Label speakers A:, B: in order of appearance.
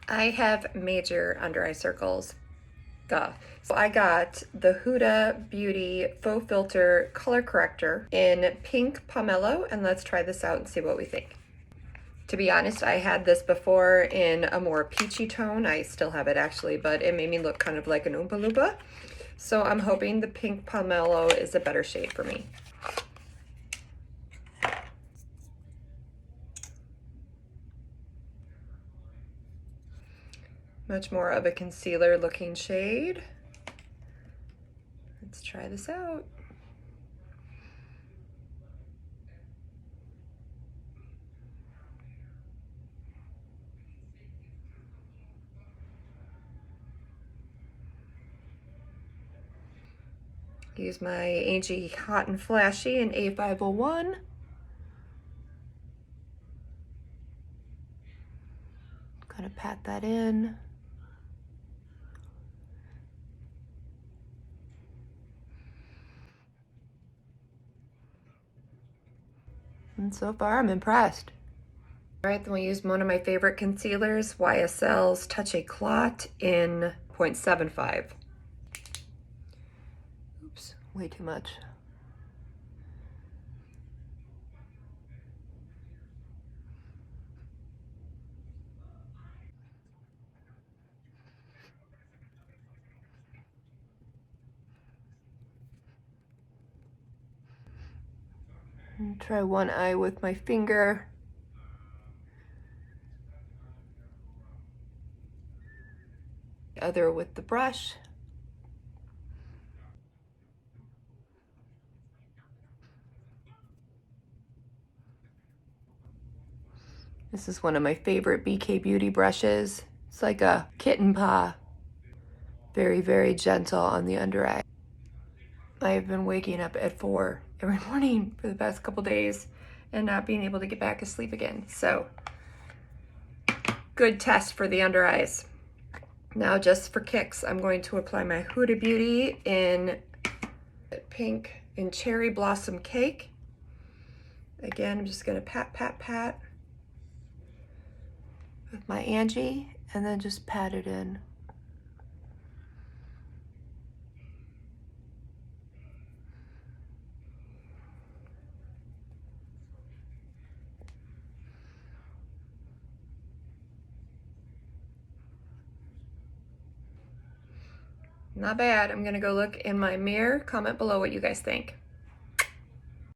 A: I have major under eye circles. Duh. So I got the Huda Beauty Faux Filter Color Corrector in Pink Pomelo, and let's try this out and see what we think. To be honest, I had this before in a more peachy tone. I still have it actually, but it made me look kind of like an Oompa Loompa. So I'm hoping the Pink Pomelo is a better shade for me. Much more of a concealer looking shade. Let's try this out. Use my Angie Hot and Flashy in A501. Kind of pat that in. And so far, I'm impressed. All right, then we'll use one of my favorite concealers, YSL's Touch Eclat in 0.75. Oops, way too much. And try one eye with my finger. The other with the brush. This is one of my favorite BK Beauty brushes. It's like a kitten paw. Very, very gentle on the under eye. I've been waking up at 4 every morning for the past couple days and not being able to get back to sleep again. So, good test for the under eyes. Now, just for kicks, I'm going to apply my Huda Beauty in pink in Cherry Blossom Cake. Again, I'm just gonna pat, pat, pat with my Angie and then just pat it in. Not bad. I'm gonna go look in my mirror. Comment below what you guys think.